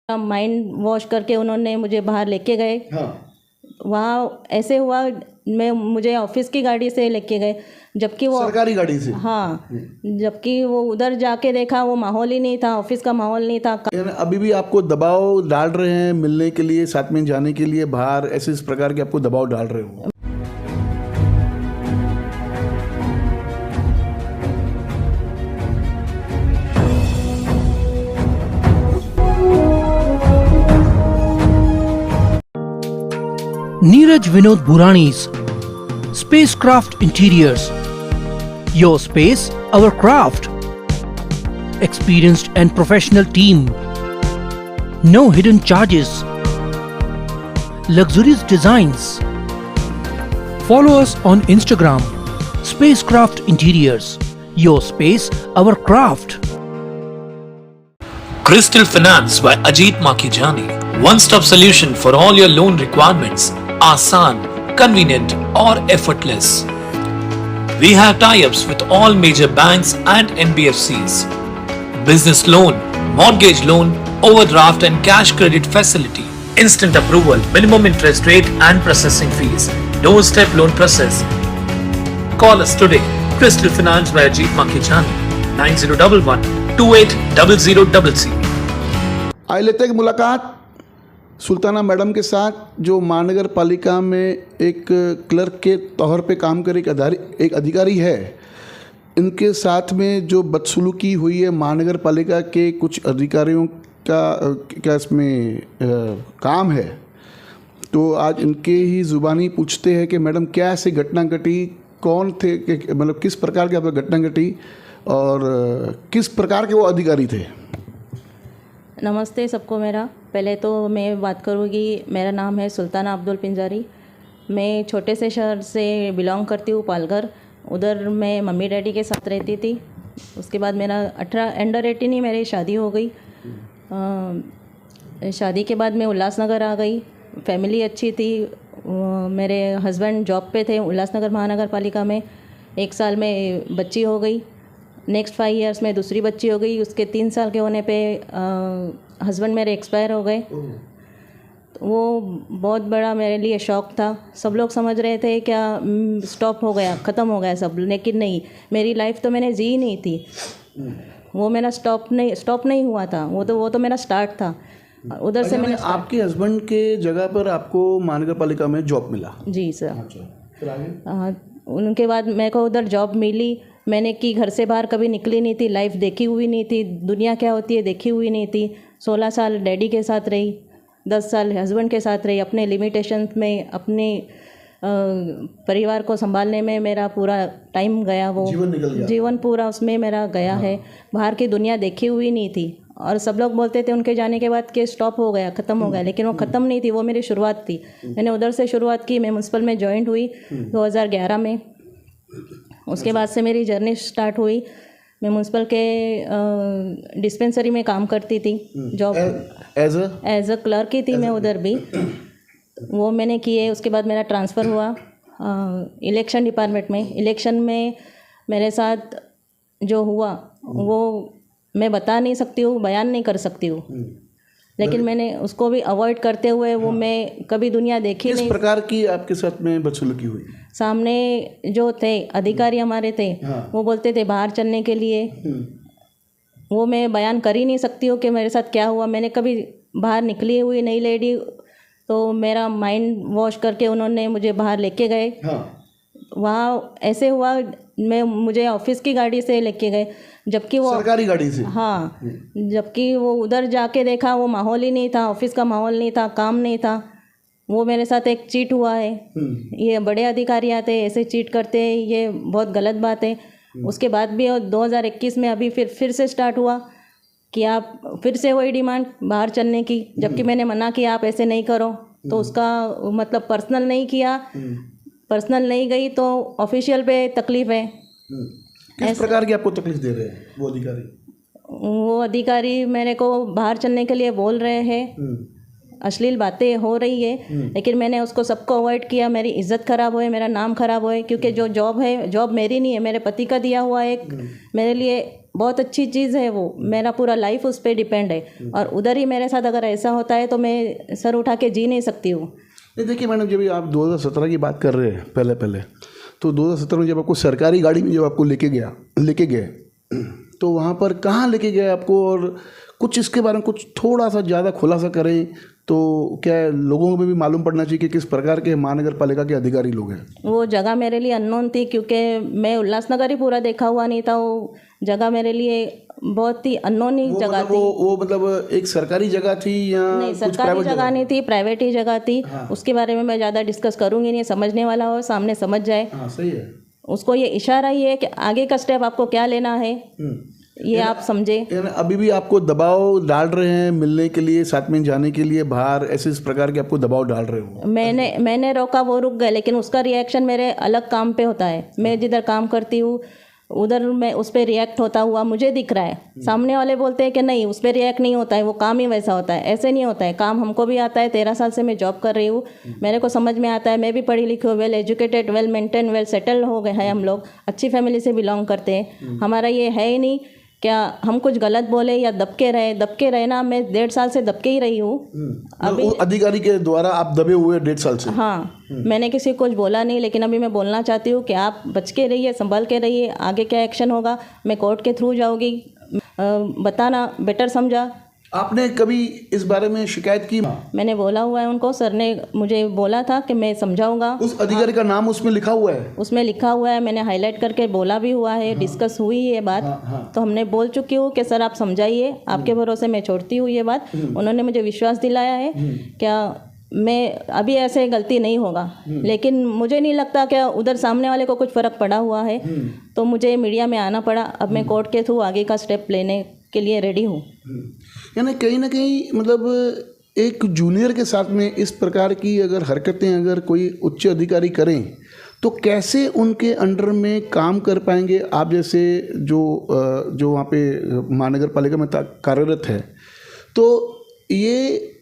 Mind wash करके उन्होंने मुझे बाहर लेके गए। हाँ। वहाँ ऐसे हुआ, मुझे ऑफिस की गाड़ी से लेके गए, जबकि वो सरकारी गाड़ी से। हाँ, जबकि वो उधर जाके देखा वो माहौल ही नहीं था, ऑफिस का माहौल नहीं था। अभी भी आपको दबाव डाल रहे हैं मिलने के लिए, साथ में जाने के लिए बाहर, ऐसे इस प्रकार के आपको दबाव डाल रहे हो? Neeraj Vinod Burani's Spacecraft Interiors. Your space, our craft. Experienced and professional team. No hidden charges. Luxurious designs. Follow us on Instagram. Spacecraft Interiors. Your space, our craft. Crystal Finance by Ajit Makhijani. One-stop solution for all your loan requirements. Asan, convenient or effortless. We have tie-ups with all major banks and NBFCs. Business loan, mortgage loan, overdraft and cash credit facility. Instant approval, minimum interest rate and processing fees. Doorstep loan process. Call us today. Crystal Finance by Ajit Makhijani. 9011-280066. आइए लेते हैं मुलाकात Sultana madam के साथ, जो महानगर पालिका में एक क्लर्क के तौर पे काम कर एक अधिकारी है। इनके साथ में जो बदसलूकी हुई है महानगर पालिका के कुछ अधिकारियों का क्या इसमें काम है, तो आज इनके ही ज़ुबानी पूछते हैं कि मैडम क्या ऐसी घटना घटी, कौन थे, मतलब किस प्रकार की आप घटना घटी और किस प्रकार के वो अधिकारी थे? नमस्ते सबको। मेरा पहले तो मैं बात करूँगी, मेरा नाम है सुल्ताना अब्दुल पिंजारी। मैं छोटे से शहर से बिलोंग करती हूँ, पालघर। उधर मैं मम्मी डैडी के साथ रहती थी। उसके बाद मेरा 18 अंडर 18 ही मेरी शादी हो गई। शादी के बाद मैं उल्लासनगर आ गई। फैमिली अच्छी थी। मेरे हस्बैंड जॉब पे थे उल्लासनगर महानगर पालिका में। 1 साल में बच्ची हो गई। नेक्स्ट 5 इयर्स में दूसरी बच्ची हो गई। उसके 3 साल के होने पे हस्बैंड मेरे एक्सपायर हो गए। वो बहुत बड़ा मेरे लिए शौक़ था। सब लोग समझ रहे थे क्या स्टॉप हो गया, ख़त्म हो गया सब, लेकिन नहीं, मेरी लाइफ तो मैंने जी नहीं थी। वो मेरा स्टॉप नहीं हुआ था। वो तो मेरा स्टार्ट था। उधर से मैंने आपके हस्बैंड के जगह पर आपको महानगर पालिका में जॉब मिला? जी सर। फिर आगे? उनके बाद मेरे को उधर जॉब मिली। मैंने कि घर से बाहर कभी निकली नहीं थी, लाइफ देखी हुई नहीं थी, दुनिया क्या होती है देखी हुई नहीं थी। 16 साल डैडी के साथ रही, 10 साल हस्बैंड के साथ रही। अपने लिमिटेशन में, अपने परिवार को संभालने में मेरा पूरा टाइम गया। वो जीवन पूरा उसमें मेरा गया है। बाहर की दुनिया देखी हुई नहीं थी। और सब लोग बोलते थे उनके जाने के बाद कि स्टॉप हो गया, ख़त्म हो गया, लेकिन वो ख़त्म नहीं थी। वो मेरी शुरुआत थी। मैंने उधर से शुरुआत की। मैं म्यूनसिपल में जॉइंट हुई 2011 में। उसके बाद से मेरी जर्नी स्टार्ट हुई। मैं म्यूनसिपल के डिस्पेंसरी में काम करती थी। जॉब एज अ क्लर्क ही थी मैं उधर भी। वो मैंने किए। उसके बाद मेरा ट्रांसफ़र हुआ इलेक्शन डिपार्टमेंट में। इलेक्शन में मेरे साथ जो हुआ वो मैं बता नहीं सकती हूँ, बयान नहीं कर सकती हूँ, लेकिन मैंने उसको भी अवॉइड करते हुए वो मैं कभी दुनिया देखी नहीं। किस प्रकार की आपके साथ में बदसलूकी हुई? सामने जो थे अधिकारी हमारे थे, वो बोलते थे बाहर चलने के लिए। वो मैं बयान कर ही नहीं सकती हूँ कि मेरे साथ क्या हुआ। मैंने कभी बाहर निकली हुई नहीं लेडी, तो मेरा माइंड वॉश करके उन्होंने मुझे बाहर लेके गए। वहाँ ऐसे हुआ, मुझे ऑफिस की गाड़ी से लेके गए, जबकि वो सरकारी गाड़ी से। हाँ, जबकि वो उधर जाके देखा वो माहौल ही नहीं था, ऑफिस का माहौल नहीं था, काम नहीं था। वो मेरे साथ एक चीट हुआ है। ये बड़े अधिकारी आते हैं ऐसे चीट करते हैं, ये बहुत गलत बात है। उसके बाद भी 2021 में अभी फिर से स्टार्ट हुआ कि आप फिर से वही डिमांड बाहर चलने की, जबकि मैंने मना किया आप ऐसे नहीं करो। तो उसका मतलब पर्सनल नहीं किया, पर्सनल नहीं गई तो ऑफिशियल पे तकलीफ है। किस प्रकार की आपको तकलीफ दे रहे हैं वो अधिकारी? वो अधिकारी मेरे को बाहर चलने के लिए बोल रहे हैं, अश्लील बातें हो रही है, लेकिन मैंने उसको सबको अवॉइड किया। मेरी इज्जत ख़राब होए, मेरा नाम ख़राब होए, क्योंकि जो जॉब है, जॉब मेरी नहीं है, मेरे पति का दिया हुआ एक मेरे लिए बहुत अच्छी चीज़ है वो, मेरा पूरा लाइफ उस पर डिपेंड है। और उधर ही मेरे साथ अगर ऐसा होता है तो मैं सर उठा के जी नहीं सकती हूँ। नहीं देखिए मैडम, जब आप 2017 की बात कर रहे हैं पहले तो 2017 में जब आपको सरकारी गाड़ी में जब आपको लेके गए तो वहाँ पर कहाँ लेके गए आपको, और कुछ इसके बारे में कुछ थोड़ा सा ज़्यादा खुलासा करें तो क्या लोगों को भी मालूम पड़ना चाहिए कि किस प्रकार के महानगर पालिका के अधिकारी लोग हैं। वो जगह मेरे लिए अननोन थी क्योंकि मैं उल्लासनगर ही पूरा देखा हुआ नहीं था। वो जगह मेरे लिए बहुत ही अननोन ही जगह थी। वो मतलब एक सरकारी जगह थी या नहीं, सरकारी जगह नहीं थी, प्राइवेट ही जगह थी। उसके बारे में मैं ज़्यादा डिस्कस करूँगी नहीं, समझने वाला हो सामने समझ जाए। सही है। उसको ये इशारा ही है कि आगे का स्टेप आपको क्या लेना है, ये आप समझे। अभी भी आपको दबाव डाल रहे हैं मिलने के लिए, साथ में जाने के लिए बाहर, ऐसे इस प्रकार के आपको दबाव डाल रहे हो? मैंने रोका, वो रुक गए, लेकिन उसका रिएक्शन मेरे अलग काम पे होता है। मैं जिधर काम करती हूँ उधर मैं उस पर रिएक्ट होता हुआ मुझे दिख रहा है। सामने वाले बोलते हैं कि नहीं उस पर रिएक्ट नहीं होता है, वो काम ही वैसा होता है। ऐसे नहीं होता है, काम हमको भी आता है। 13 साल से मैं जॉब कर रही हूँ, मेरे को समझ में आता है। मैं भी पढ़ी लिखी हूँ, well educated, well maintain, well settle हो गए हैं हम लोग, अच्छी फैमिली से बिलोंग करते हैं। हमारा ये है ही नहीं क्या हम कुछ गलत बोले या दबके रहे ना। मैं 1.5 साल से दबके ही रही हूँ। अभी अधिकारी के द्वारा आप दबे हुए 1.5 साल से? हाँ, मैंने किसी को कुछ बोला नहीं, लेकिन अभी मैं बोलना चाहती हूँ कि आप बच के रहिए, संभल के रहिए। आगे क्या एक्शन होगा मैं कोर्ट के थ्रू जाऊँगी, बताना बेटर समझा। आपने कभी इस बारे में शिकायत की? मैंने बोला हुआ है उनको, सर ने मुझे बोला था कि मैं समझाऊंगा। उस अधिकारी का नाम उसमें लिखा हुआ है? उसमें लिखा हुआ है, मैंने हाईलाइट करके बोला भी हुआ है। डिस्कस हुई ये बात। तो हमने बोल चुकी हूँ कि सर आप समझाइए, आपके भरोसे मैं छोड़ती हूँ ये बात। उन्होंने मुझे विश्वास दिलाया है क्या मैं अभी ऐसे गलती नहीं होगा। लेकिन मुझे नहीं लगता क्या उधर सामने वाले को कुछ फ़र्क पड़ा हुआ है, तो मुझे मीडिया में आना पड़ा। अब मैं कोर्ट के थ्रू आगे का स्टेप लेने के लिए रेडी हूँ। यानी कहीं ना कहीं मतलब एक जूनियर के साथ में इस प्रकार की अगर हरकतें अगर कोई उच्च अधिकारी करें तो कैसे उनके अंडर में काम कर पाएंगे आप जैसे जो वहाँ पे महानगर पालिका में कार्यरत है। तो ये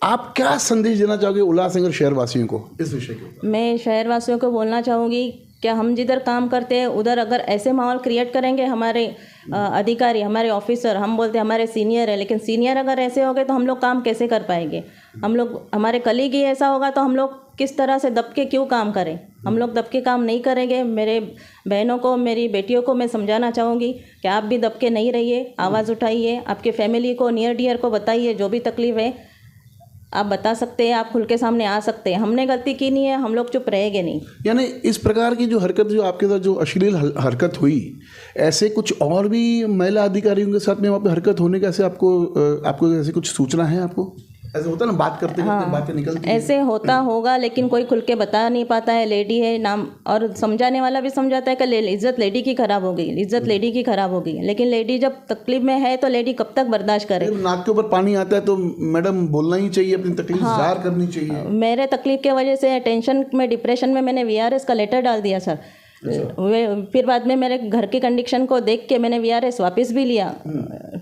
आप क्या संदेश देना चाहोगे उल्लासनगर शहरवासियों को इस विषय के? मैं शहरवासियों को बोलना चाहूँगी क्या हम जिधर काम करते हैं उधर अगर ऐसे माहौल क्रिएट करेंगे, हमारे अधिकारी, हमारे ऑफिसर, हम बोलते हैं हमारे सीनियर है, लेकिन सीनियर अगर ऐसे हो गए तो हम लोग काम कैसे कर पाएंगे? हम लोग, हमारे कलीग ही ऐसा होगा तो हम लोग किस तरह से दब के क्यों काम करें? हम लोग दब के काम नहीं करेंगे। मेरे बहनों को, मेरी बेटियों को मैं समझाना चाहूँगी कि आप भी दब के नहीं रहिए, आवाज़ उठाइए, आपके फैमिली को, नियर डियर को बताइए, जो भी तकलीफ है आप बता सकते हैं, आप खुल के सामने आ सकते हैं। हमने गलती की नहीं है, हम लोग चुप रहेंगे नहीं। यानी इस प्रकार की जो हरकत, जो आपके साथ जो अश्लील हरकत हुई, ऐसे कुछ और भी महिला अधिकारियों के साथ में वहाँ पे हरकत होने का ऐसे आपको ऐसे कुछ सूचना है? आपको ऐसे होता है ना, बात करते करते बातें निकलती हैं। ऐसे होता होगा, लेकिन कोई खुल के बता नहीं पाता है। लेडी है नाम, और समझाने वाला भी समझाता है कि इज्जत लेडी की खराब हो गई, इज्जत लेडी की खराब हो गई। लेकिन लेडी जब तकलीफ में है तो लेडी कब तक बर्दाश्त करे? नाक के ऊपर पानी आता है तो मैडम बोलना ही चाहिए, अपनी तकलीफ जाहिर करनी चाहिए। मेरे तकलीफ के वजह से टेंशन में, डिप्रेशन में मैंने VRS का लेटर डाल दिया सर। फिर बाद में मेरे घर की कंडीशन को देख के मैंने VRS वापस भी लिया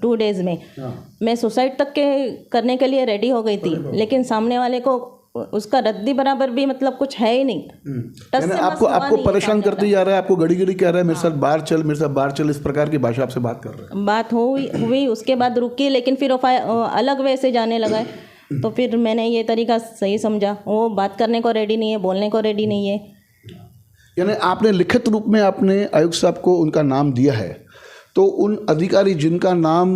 2 डेज में। मैं सुसाइड तक करने के लिए रेडी हो गई थी, लेकिन सामने वाले को उसका रद्दी बराबर भी मतलब कुछ है ही नहीं। आपको परेशान करते जा रहा है, आपको गड़ी गड़ी कह रहा है मेरे साथ बाहर चल, मेरे साथ बाहर चल, इस प्रकार की भाषा आपसे बात कर रहा है। बात हुई उसके बाद रुकी, लेकिन फिर अलग वे से जाने लगा। तो फिर मैंने ये तरीका सही समझा, वो बात करने को रेडी नहीं है, बोलने को रेडी नहीं है। यानी आपने लिखित रूप में आपने आयुक्त साहब को उनका नाम दिया है, तो उन अधिकारी जिनका नाम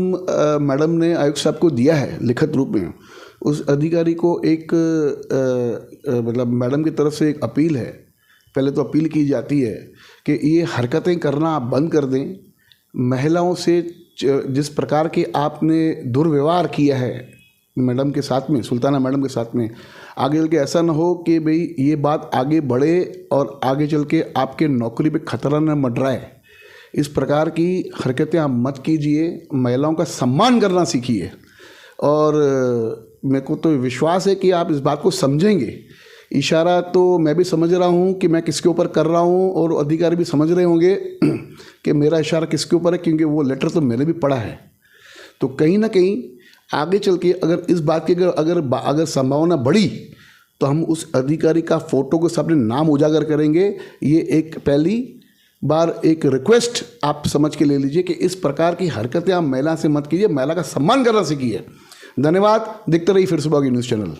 मैडम ने आयुक्त साहब को दिया है लिखित रूप में, उस अधिकारी को एक मतलब मैडम की तरफ से एक अपील है। पहले तो अपील की जाती है कि ये हरकतें करना आप बंद कर दें। महिलाओं से जिस प्रकार के आपने दुर्व्यवहार किया है मैडम के साथ में, सुल्ताना मैडम के साथ में, आगे चल के ऐसा ना हो कि भाई ये बात आगे बढ़े और आगे चल के आपके नौकरी पे खतरा न मंडराए। इस प्रकार की हरकतें आप मत कीजिए, महिलाओं का सम्मान करना सीखिए। और मेरे को तो विश्वास है कि आप इस बात को समझेंगे। इशारा तो मैं भी समझ रहा हूँ कि मैं किसके ऊपर कर रहा हूँ, और अधिकारी भी समझ रहे होंगे कि मेरा इशारा किसके ऊपर है, क्योंकि वो लेटर तो मैंने भी पढ़ा है। तो कहीं ना कहीं आगे चल के अगर इस बात की अगर संभावना बढ़ी तो हम उस अधिकारी का फ़ोटो के सामने नाम उजागर करेंगे। ये एक पहली बार एक रिक्वेस्ट आप समझ के ले लीजिए कि इस प्रकार की हरकतें आप महिला से मत कीजिए, महिला का सम्मान करना सीखिए। धन्यवाद। देखते रहिए फिर सुबह की न्यूज़ चैनल।